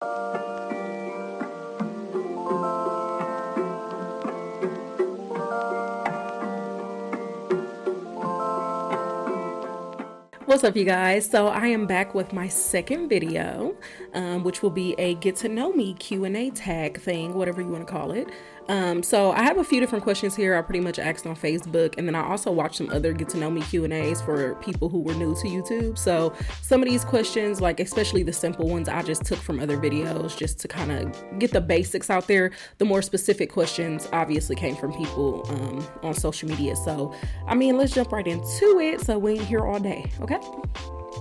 What's up, you guys? So I am back with my second video, which will be a get to know me Q&A tag thing, whatever you want to call it. So I have a few different questions here I pretty much asked on Facebook, and then I also watched some other get to know me Q&As for people who were new to YouTube. So some of these questions, like especially the simple ones, I just took from other videos just to kind of get the basics out there. The more specific questions obviously came from people on social media. So I mean, let's jump right into it so we ain't here all day, okay?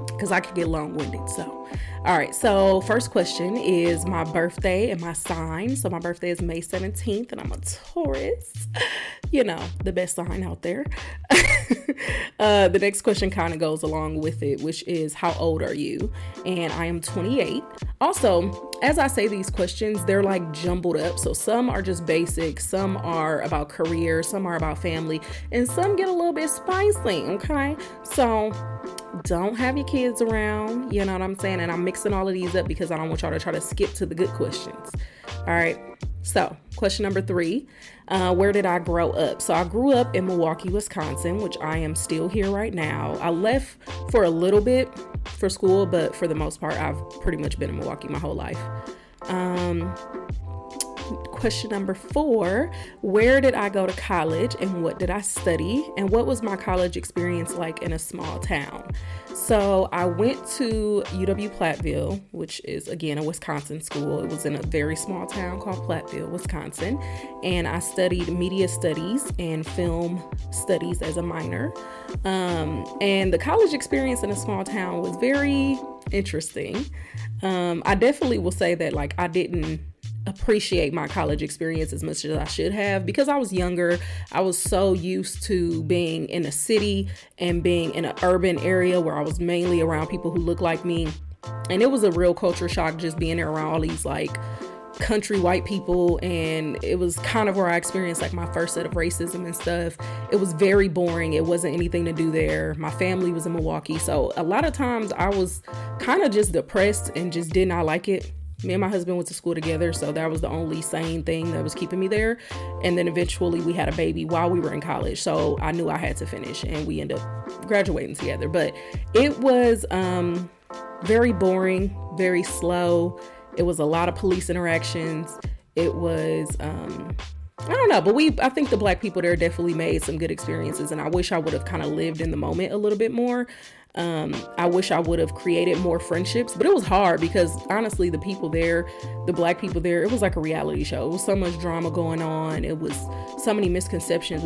Because I could get long-winded. So all right, so first question is my birthday and my sign. So my birthday is May 17th and I'm a Taurus, you know, the best sign out there. The next question kind of goes along with it, which is how old are you? And I am 28. Also, as I say these questions, they're like jumbled up. So some are just basic, some are about career, some are about family, and some get a little bit spicy, okay? So don't have your kids around, you know what I'm saying? And I'm mixing all of these up because I don't want y'all to try to skip to the good questions. All right, so question number 3, where did I grow up? So I grew up in Milwaukee, Wisconsin, which I am still here right now. I left for a little bit for school, but for the most part, I've pretty much been in Milwaukee my whole life. Question number 4, where did I go to college and what did I study and what was my college experience like in a small town? So I went to UW-Platteville, which is again a Wisconsin school. It was in a very small town called Platteville, Wisconsin, and I studied media studies and film studies as a minor. And the college experience in a small town was very interesting. I definitely will say that like I didn't appreciate my college experience as much as I should have because I was younger. I was so used to being in a city and being in an urban area where I was mainly around people who look like me. And it was a real culture shock just being there around all these like country white people. And it was kind of where I experienced like my first set of racism and stuff. It was very boring. It wasn't anything to do there. My family was in Milwaukee. So a lot of times I was kind of just depressed and just did not like it. Me and my husband went to school together, so that was the only sane thing that was keeping me there. And then eventually we had a baby while we were in college, so I knew I had to finish, and we ended up graduating together. But it was very boring, very slow. It was a lot of police interactions. It was, I don't know, but I think the Black people there definitely made some good experiences, and I wish I would have kind of lived in the moment a little bit more. I wish I would have created more friendships, but it was hard because honestly, the people there, the Black people there, it was like a reality show. It was so much drama going on. It was so many misconceptions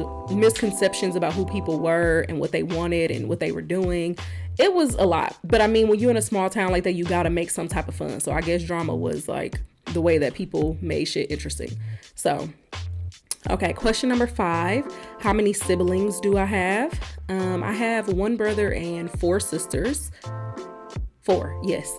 about who people were and what they wanted and what they were doing. It was a lot. But I mean, when you're in a small town like that, you got to make some type of fun. So I guess drama was like the way that people made shit interesting. So okay, question number 5. How many siblings do I have? I have 1 brother and 4 sisters. 4, yes.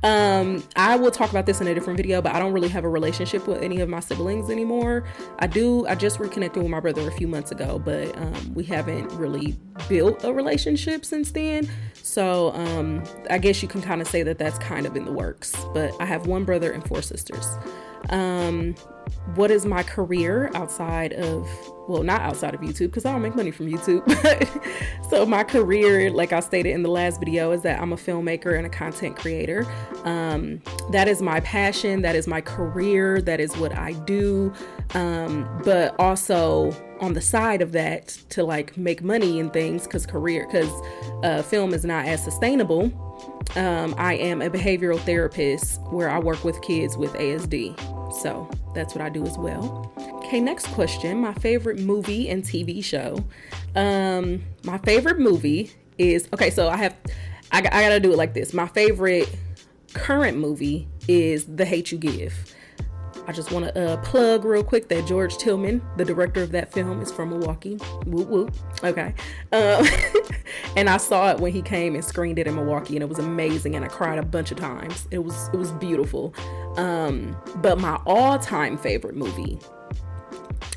I will talk about this in a different video, but I don't really have a relationship with any of my siblings anymore. I just reconnected with my brother a few months ago, but we haven't really built a relationship since then. So I guess you can kind of say that that's kind of in the works, but I have 1 brother and 4 sisters. What is my career outside of, well, not outside of YouTube because I don't make money from YouTube. So my career, like I stated in the last video, is that I'm a filmmaker and a content creator. That is my passion. That is my career. That is what I do. But also on the side of that to like make money and things because film is not as sustainable. I am a behavioral therapist where I work with kids with ASD. So that's what I do as well. Okay, next question. My favorite movie and TV show. My favorite movie is, okay, so I gotta do it like this. My favorite current movie is The Hate You Give. I just want to plug real quick that George Tillman, the director of that film, is from Milwaukee. Whoop, whoop. Okay. And I saw it when he came and screened it in Milwaukee, and it was amazing, and I cried a bunch of times. It was beautiful. But my all-time favorite movie,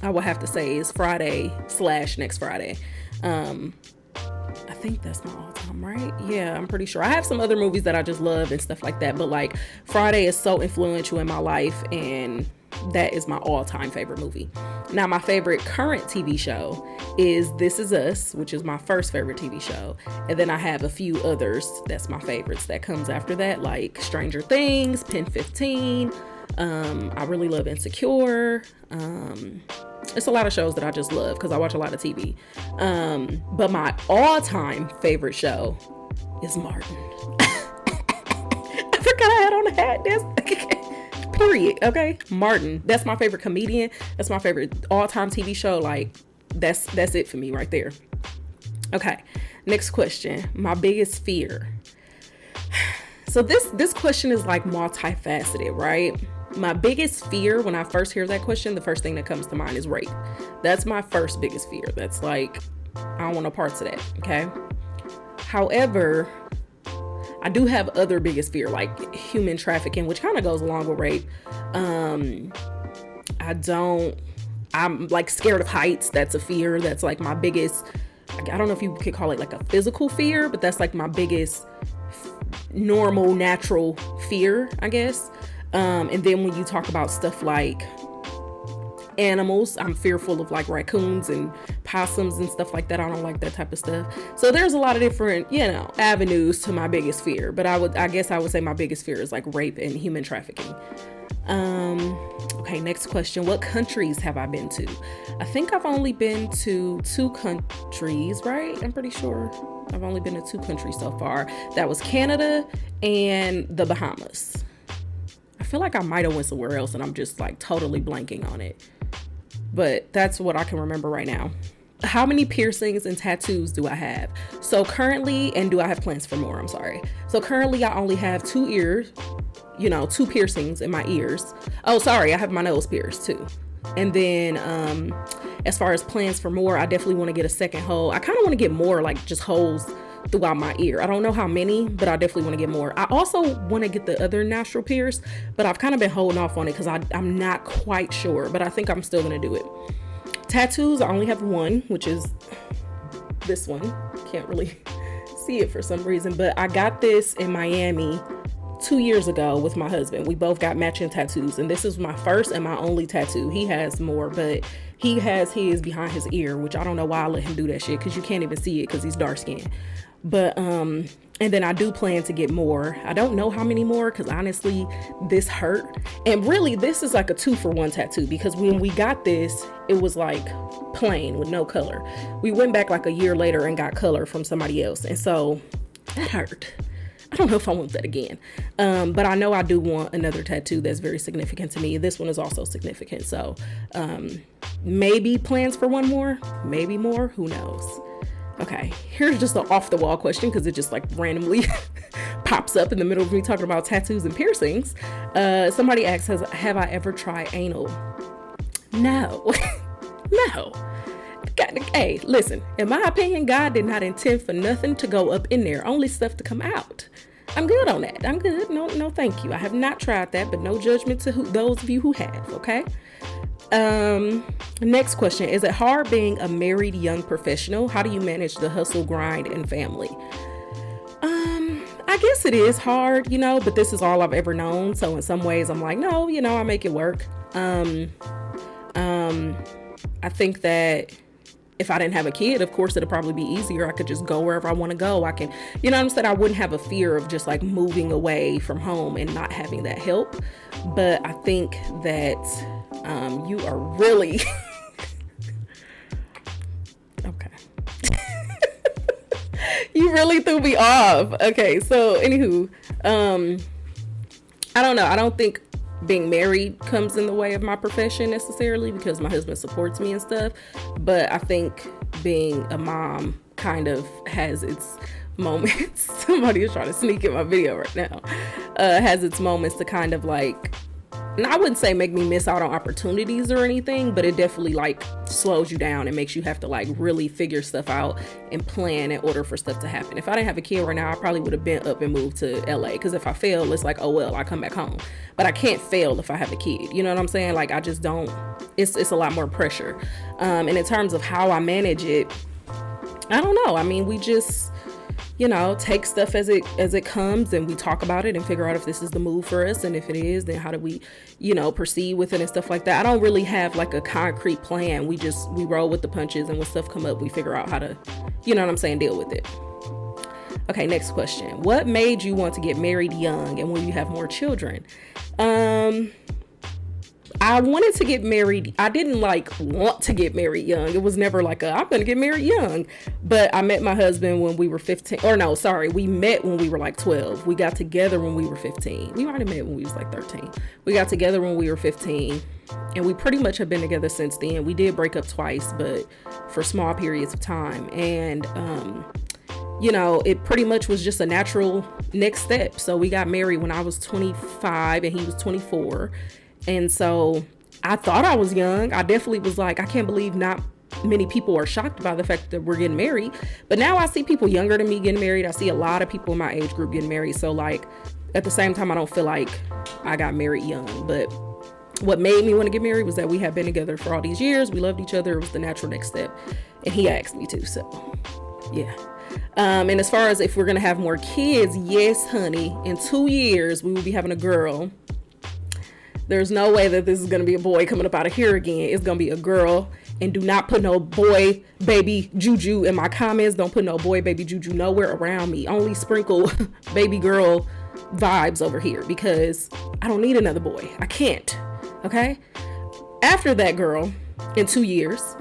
I will have to say, is Friday / Next Friday. I think that's my all-time Mom, right? Yeah, I'm pretty sure. I have some other movies that I just love and stuff like that, but like Friday is so influential in my life, and that is my all-time favorite movie. Now, my favorite current TV show is This Is Us, which is my first favorite TV show. And then I have a few others that's my favorites that comes after that, like Stranger Things, Pen 15. I really love Insecure. It's a lot of shows that I just love because I watch a lot of TV. But my all-time favorite show is Martin. I forgot I had on a hat. Period. Okay, Martin. That's my favorite comedian. That's my favorite all-time TV show. Like, that's it for me right there. Okay, next question. My biggest fear. So this question is like multifaceted, right? My biggest fear, when I first hear that question, the first thing that comes to mind is rape. That's my first biggest fear. That's like, I don't want no parts of that. Okay. However, I do have other biggest fear, like human trafficking, which kind of goes along with rape. I'm like scared of heights. That's a fear. That's like my biggest, I don't know if you could call it like a physical fear, but that's like my biggest normal, natural fear, I guess. And then when you talk about stuff like animals, I'm fearful of like raccoons and possums and stuff like that. I don't like that type of stuff. So there's a lot of different, avenues to my biggest fear. But I guess I would say my biggest fear is like rape and human trafficking. Okay, next question. What countries have I been to? I think I've only been to 2 countries, right? I'm pretty sure I've only been to 2 countries so far. That was Canada and the Bahamas. I feel like I might have went somewhere else and I'm just like totally blanking on it. But that's what I can remember right now. How many piercings and tattoos do I have? So currently, and do I have plans for more? I'm sorry. So currently I only have 2 ears, 2 piercings in my ears. Oh, sorry. I have my nose pierced too. And then as far as plans for more, I definitely want to get a second hole. I kind of want to get more like just holes throughout my ear. I don't know how many, but I definitely want to get more. I also want to get the other nostril pierced, but I've kind of been holding off on it because I'm not quite sure, but I think I'm still going to do it. Tattoos, I only have 1, which is this one. Can't really see it for some reason, but I got this in Miami 2 years ago with my husband. We both got matching tattoos, and this is my first and my only tattoo. He has more, but he has his behind his ear, which I don't know why I let him do that shit, because you can't even see it because he's dark skinned. But and then I do plan to get more. I don't know how many more, because honestly this hurt, and really this is like a 2-for-1 tattoo, because when we got this it was like plain with no color. We went back like a year later and got color from somebody else, and so that hurt. I don't know if I want that again. But I know I do want another tattoo that's very significant to me. This one is also significant. So maybe plans for 1 more, maybe more, who knows? Okay, here's just an off the wall question, because it just like randomly pops up in the middle of me talking about tattoos and piercings. Somebody asks, have I ever tried anal? No. No. God, hey, listen, in my opinion, God did not intend for nothing to go up in there, only stuff to come out. I'm good on that. I'm good. No, thank you. I have not tried that, but no judgment to those of you who have, okay? Next question. Is it hard being a married young professional? How do you manage the hustle, grind, and family? I guess it is hard, but this is all I've ever known. So in some ways I'm like, no, I make it work. I think that if I didn't have a kid, of course, it'd probably be easier. I could just go wherever I want to go. I can, I'm saying, I wouldn't have a fear of just like moving away from home and not having that help. But I think that you are really okay. You really threw me off. Okay, so anywho, I don't know. I don't think being married comes in the way of my profession necessarily, because my husband supports me and stuff. But I think being a mom kind of has its moments. Somebody is trying to sneak in my video right now. Has its moments to kind of like, and I wouldn't say make me miss out on opportunities or anything, but it definitely like slows you down and makes you have to like really figure stuff out and plan in order for stuff to happen. If I didn't have a kid right now, I probably would have been up and moved to LA, because if I fail, it's like, oh well, I come back home. But I can't fail if I have a kid. You know what I'm saying? Like I just don't, it's a lot more pressure. And in terms of how I manage it, I don't know. I mean, we just, take stuff as it comes, and we talk about it and figure out if this is the move for us, and if it is, then how do we proceed with it and stuff like that. I don't really have like a concrete plan. We roll with the punches, and when stuff come up, we figure out how to deal with it. Okay, next question. What made you want to get married young, and will you have more children? I wanted to get married. I didn't want to get married young. It was never I'm going to get married young. But I met my husband when we were 15. Or no, sorry. We met when we were 12. We got together when we were 15. We might have met when we was 13. We got together when we were 15. And we pretty much have been together since then. We did break up twice, but for small periods of time. And, it pretty much was just a natural next step. So we got married when I was 25 and he was 24. And so I thought I was young. I definitely was I can't believe not many people are shocked by the fact that we're getting married. But now I see people younger than me getting married. I see a lot of people in my age group getting married. So at the same time, I don't feel like I got married young. But what made me want to get married was that we had been together for all these years. We loved each other. It was the natural next step. And he asked me to. So, yeah. And as far as if we're going to have more kids, yes, honey. In 2 years, we will be having a girl. There's no way that this is going to be a boy coming up out of here again. It's going to be a girl. And do not put no boy, baby, juju in my comments. Don't put no boy, baby, juju nowhere around me. Only sprinkle baby girl vibes over here, because I don't need another boy. I can't. Okay? After that girl, in 2 years,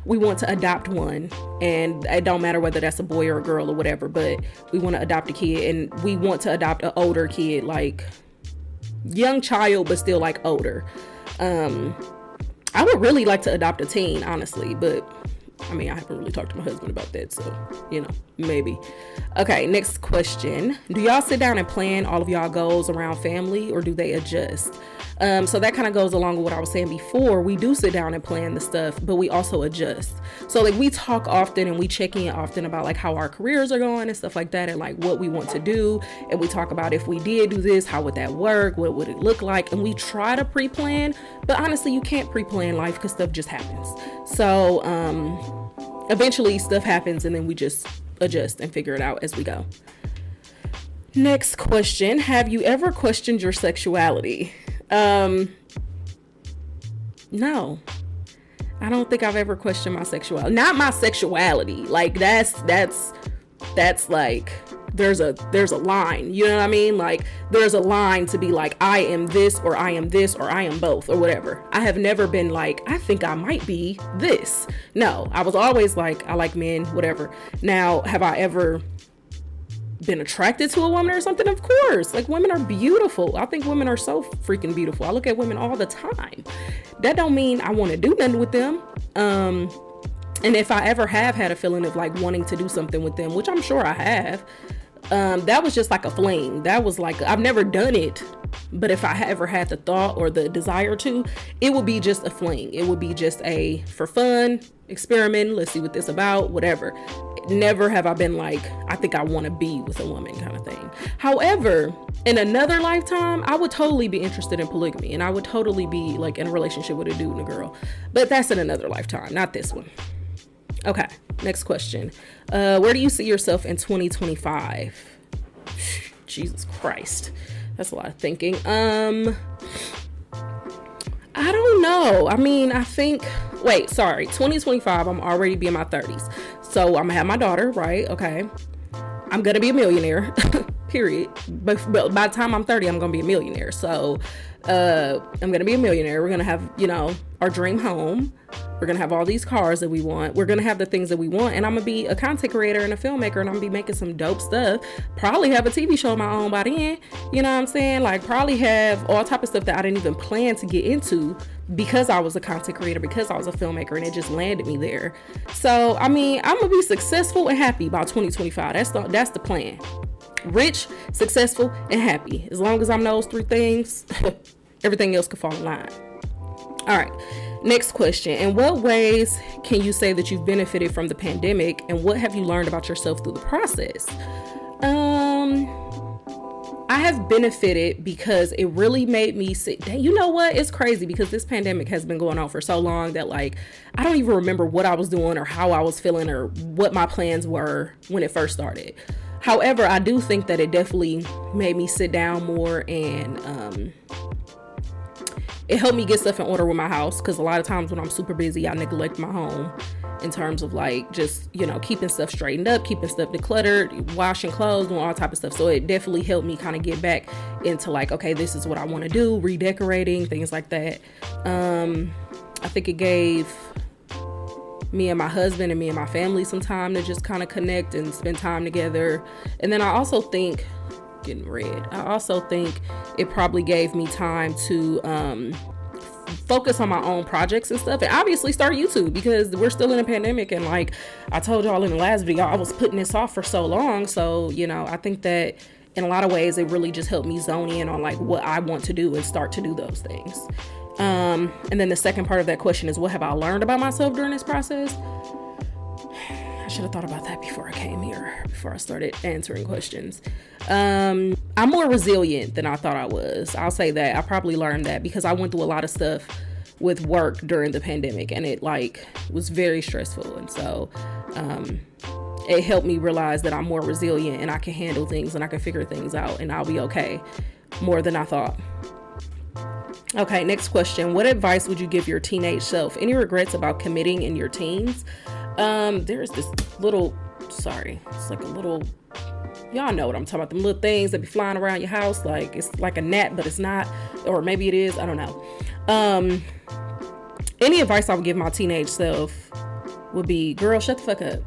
we want to adopt one. And it don't matter whether that's a boy or a girl or whatever, but we want to adopt a kid. And we want to adopt an older kid, young child, but still older. I would really like to adopt a teen, honestly, but I haven't really talked to my husband about that, so maybe. Okay, next question. Do y'all sit down and plan all of y'all goals around family, or do they adjust? So that kind of goes along with what I was saying before. We do sit down and plan the stuff, but we also adjust. So we talk often, and we check in often about how our careers are going and stuff like that, and what we want to do. And we talk about, if we did do this, how would that work? What would it look like? And we try to pre-plan, but honestly, you can't pre-plan life because stuff just happens. So eventually stuff happens, and then we just adjust and figure it out as we go. Next question. Have you ever questioned your sexuality? No, I don't think I've ever questioned my sexuality. Not my sexuality. That's there's a line, you know what I mean? There's a line to be I am this, or I am this, or I am both, or whatever. I have never been I think I might be this. No, I was always I like men, whatever. Now, have I ever been attracted to a woman or something? Of course. Women are beautiful. I think women are so freaking beautiful. I look at women all the time. That don't mean I want to do nothing with them. And if I ever have had a feeling of wanting to do something with them, which I'm sure I have, that was just a fling. That was I've never done it, but if I ever had the thought or the desire to, it would be just a fling. It would be just a for fun experiment. Let's see what this about, whatever. Never have I been I think I want to be with a woman kind of thing. However, in another lifetime, I would totally be interested in polygamy, and I would totally be in a relationship with a dude and a girl, but that's in another lifetime, not this one. Okay, next question. Where do you see yourself in 2025? Jesus Christ. That's a lot of thinking. I don't know. I think, 2025, I'm already be in my 30s. So I'm gonna have my daughter, right? Okay. I'm gonna be a millionaire, period. But by the time I'm 30, I'm gonna be a millionaire. So I'm gonna be a millionaire. We're gonna have, our dream home. We're gonna have all these cars that we want. We're gonna have the things that we want, and I'm gonna be a content creator and a filmmaker, and I'm gonna be making some dope stuff. Probably have a TV show of my own by then. You know what I'm saying? Probably have all type of stuff that I didn't even plan to get into because I was a content creator, because I was a filmmaker, and it just landed me there. So I'm gonna be successful and happy by 2025. That's the plan. Rich, successful, and happy. As long as I'm those three things, everything else could fall in line. All right. Next question. In what ways can you say that you've benefited from the pandemic, and what have you learned about yourself through the process? I have benefited because it really made me sit. You know what? It's crazy because this pandemic has been going on for so long that like I don't even remember what I was doing or how I was feeling or what my plans were when it first started. However, I do think that it definitely made me sit down more, and it helped me get stuff in order with my house, because a lot of times when I'm super busy, I neglect my home in terms of like just, you know, keeping stuff straightened up, keeping stuff decluttered, washing clothes, doing all type of stuff. So it definitely helped me kind of get back into like, okay, this is what I want to do, redecorating, things like that. I think it gave me and my husband and me and my family some time to just kind of connect and spend time together. And then I also think, getting red, I also think it probably gave me time to focus on my own projects and stuff, and obviously start YouTube, because we're still in a pandemic, and like I told y'all in the last video, I was putting this off for so long. So, you know, I think that in a lot of ways it really just helped me zone in on like what I want to do and start to do those things. And then the second part of that question is, what have I learned about myself during this process? I should have thought about that before I came here, before I started answering questions. I'm more resilient than I thought I was. I'll say that. I probably learned that because I went through a lot of stuff with work during the pandemic, and it like was very stressful. And so it helped me realize that I'm more resilient and I can handle things and I can figure things out and I'll be okay, more than I thought. Okay, next question. What advice would you give your teenage self? Any regrets about committing in your teens? There's this little, it's like a little, y'all know what I'm talking about, them little things that be flying around your house, like it's like a gnat, but it's not, or maybe it is, I don't know. Any advice I would give my teenage self would be, girl, shut the fuck up.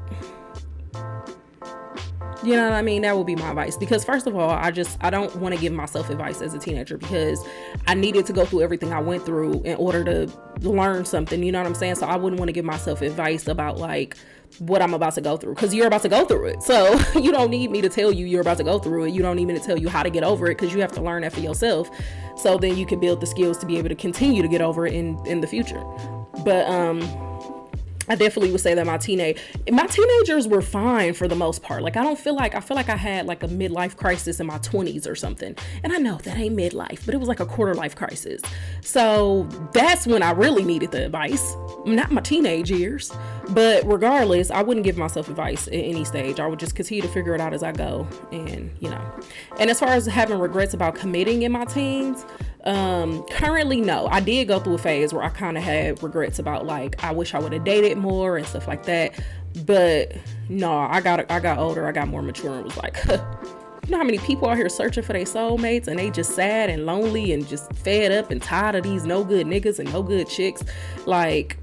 You know what I mean? That would be my advice. Because first of all, I don't want to give myself advice as a teenager, because I needed to go through everything I went through in order to learn something. You know what I'm saying? So I wouldn't want to give myself advice about like what I'm about to go through, because you're about to go through it. So you don't need me to tell you you're about to go through it. You don't need me to tell you how to get over it, because you have to learn that for yourself. So then you can build the skills to be able to continue to get over it in the future. But I definitely would say that my teenagers were fine for the most part. Like, I feel like I had like a midlife crisis in my 20s or something. And I know that ain't midlife, but it was like a quarter life crisis. So that's when I really needed the advice, not my teenage years. But regardless, I wouldn't give myself advice at any stage. I would just continue to figure it out as I go. And, you know, and as far as having regrets about committing in my teens, currently, no. I did go through a phase where I kind of had regrets about like, I wish I would have dated more and stuff like that. But no, I got older, I got more mature, and was like, you know how many people out here searching for their soulmates, and they just sad and lonely and just fed up and tired of these no good niggas and no good chicks. Like,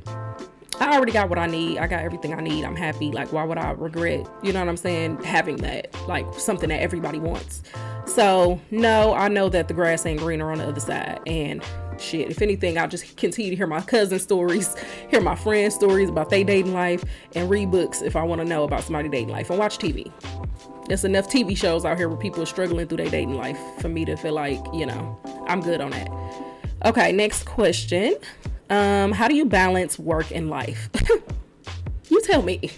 I already got what I need. I got everything I need. I'm happy. Like, why would I regret, you know what I'm saying, having that, like something that everybody wants. So no, I know that the grass ain't greener on the other side. And shit, if anything, I'll just continue to hear my cousin stories, hear my friends' stories about their dating life, and read books if I want to know about somebody's dating life, and watch TV. There's enough TV shows out here where people are struggling through their dating life for me to feel like, you know, I'm good on that. Okay, next question. How do you balance work and life? You tell me,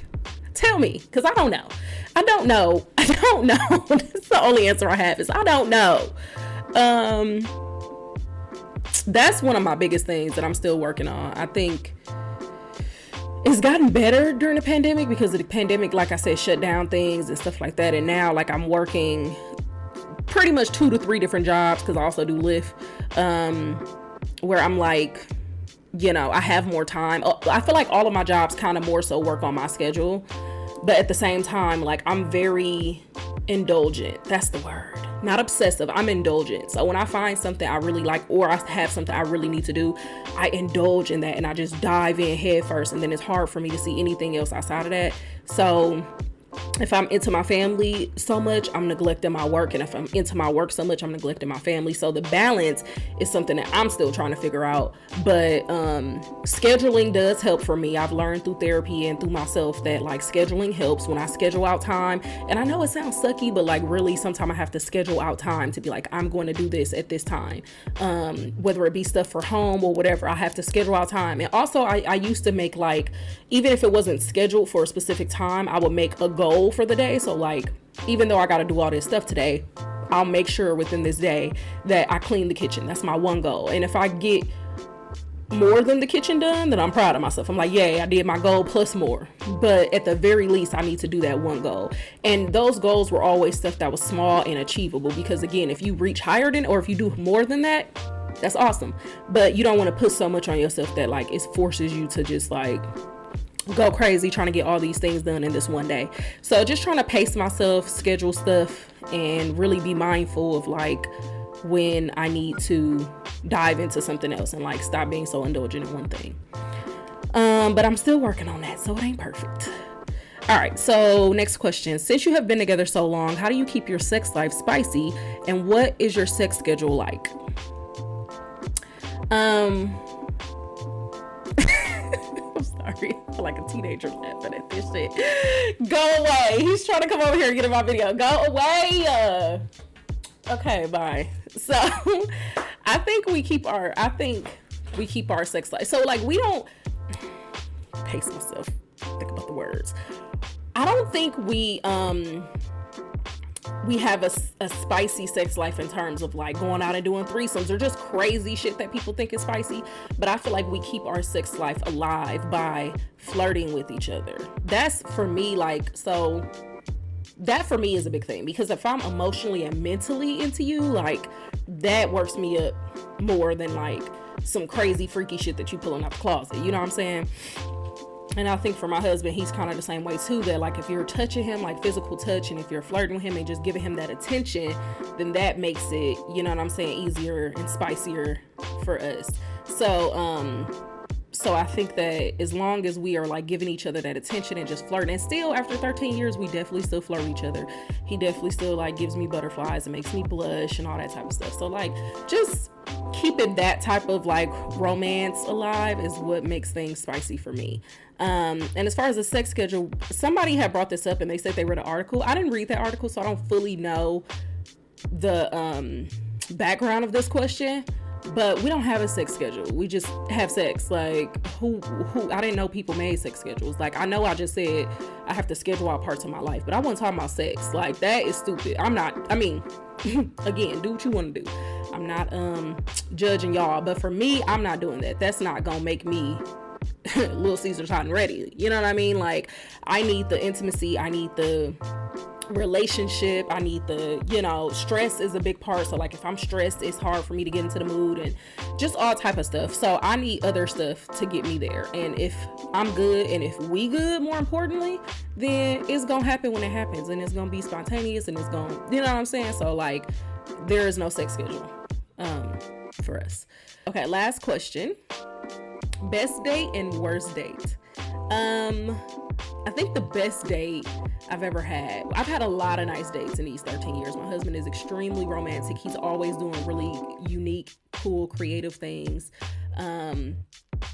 because I don't know. That's the only answer I have, is I don't know. That's one of my biggest things that I'm still working on. I think it's gotten better during the pandemic, because the pandemic, like I said, shut down things and stuff like that. And now, like, I'm working pretty much 2 to 3 different jobs, because I also do Lyft, where I'm like, you know, I have more time. I feel like all of my jobs kind of more so work on my schedule, but at the same time, like, I'm very indulgent. That's the word. Not obsessive. I'm indulgent. So when I find something I really like, or I have something I really need to do, I indulge in that and I just dive in head first. And then it's hard for me to see anything else outside of that. So if I'm into my family so much, I'm neglecting my work. And if I'm into my work so much, I'm neglecting my family. So the balance is something that I'm still trying to figure out. But scheduling does help for me. I've learned through therapy and through myself that like scheduling helps when I schedule out time. And I know it sounds sucky, but like really sometimes I have to schedule out time to be like, I'm going to do this at this time. Whether it be stuff for home or whatever, I have to schedule out time. And also I used to make like, even if it wasn't scheduled for a specific time, I would make a goal for the day. So like, even though I got to do all this stuff today, I'll make sure within this day that I clean the kitchen. That's my one goal. And if I get more than the kitchen done, then I'm proud of myself. I'm like, yay, I did my goal plus more. But at the very least, I need to do that one goal. And those goals were always stuff that was small and achievable, because again, if you reach higher than, or if you do more than that, that's awesome. But you don't want to put so much on yourself that like it forces you to just like go crazy trying to get all these things done in this one day. So just trying to pace myself, schedule stuff, and really be mindful of like when I need to dive into something else and like stop being so indulgent in one thing. But I'm still working on that, so it ain't perfect. All right, so next question. Since you have been together so long, how do you keep your sex life spicy, and what is your sex schedule like? I'm sorry, I feel like a teenager laughing at this shit. Go away. He's trying to come over here and get in my video. Go away. Okay, bye. So I think we keep our sex life. So like we don't pace myself. Think about the words. I don't think we have a spicy sex life in terms of like going out and doing threesomes or just crazy shit that people think is spicy. But I feel like we keep our sex life alive by flirting with each other. That's for me, like, so that for me is a big thing, because if I'm emotionally and mentally into you, like that works me up more than like some crazy freaky shit that you pulling out the closet. You know what I'm saying? And I think for my husband, he's kind of the same way too, that like if you're touching him, like physical touch, and if you're flirting with him and just giving him that attention, then that makes it, you know what I'm saying, easier and spicier for us. So I think that as long as we are like giving each other that attention and just flirting, and still after 13 years, we definitely still flirt with each other. He definitely still like gives me butterflies and makes me blush and all that type of stuff. So like just keeping that type of like romance alive is what makes things spicy for me. And as far as the sex schedule, somebody had brought this up and they said they read an article. I didn't read that article, so I don't fully know the background of this question. But we don't have a sex schedule. We just have sex. Like, who I didn't know people made sex schedules. Like, I know I just said I have to schedule out parts of my life, but I wasn't talking about sex. Like, that is stupid. Again, do what you want to do. I'm not judging y'all, but for me, I'm not doing that. That's not gonna make me Little Caesar's hot and ready. You know what I mean? Like, I need the intimacy. I need the relationship. I need the, stress is a big part. So like if I'm stressed, it's hard for me to get into the mood and just all type of stuff. So I need other stuff to get me there. And if I'm good and if we good, more importantly, then it's gonna happen when it happens, and it's gonna be spontaneous, and it's gonna, you know what I'm saying? So like there is no sex schedule for us. Okay, last question. Best date and worst date. I think the best date I've ever had, I've had a lot of nice dates in these 13 years. My husband is extremely romantic. He's always doing really unique, cool, creative things.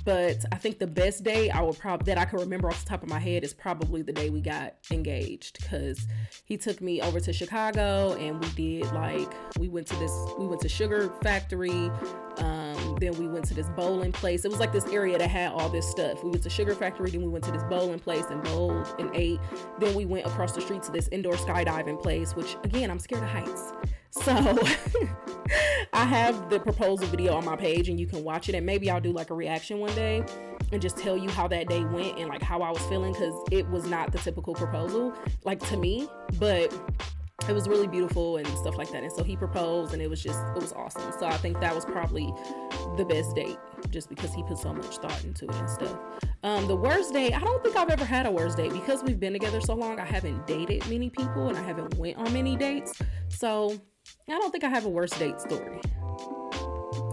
But I think the best day that I can remember off the top of my head is probably the day we got engaged, because he took me over to Chicago and we went to Sugar Factory. Then we went to this bowling place. It was like this area that had all this stuff. We went to Sugar Factory, then we went to this bowling place and bowled and ate. Then we went across the street to this indoor skydiving place, which again, I'm scared of heights. So I have the proposal video on my page and you can watch it, and maybe I'll do like a reaction one day and just tell you how that day went and like how I was feeling, because it was not the typical proposal like to me, but it was really beautiful and stuff like that. And so he proposed and it was awesome. So I think that was probably the best date, just because he put so much thought into it and stuff. The worst date, I don't think I've ever had a worst date, because we've been together so long. I haven't dated many people and I haven't went on many dates. So I don't think I have a worst date story.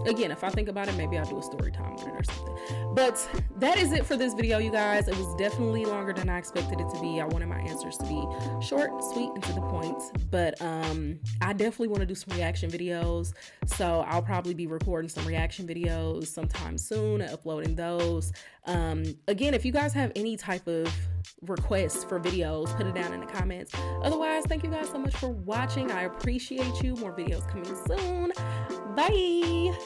Again, if I think about it, maybe I'll do a story time on it or something. But that is it for this video, you guys. It was definitely longer than I expected it to be. I wanted my answers to be short, sweet, and to the point. But I definitely want to do some reaction videos. So I'll probably be recording some reaction videos sometime soon and uploading those. Again, if you guys have any type of requests for videos, put it down in the comments. Otherwise, thank you guys so much for watching. I appreciate you. More videos coming soon. Bye.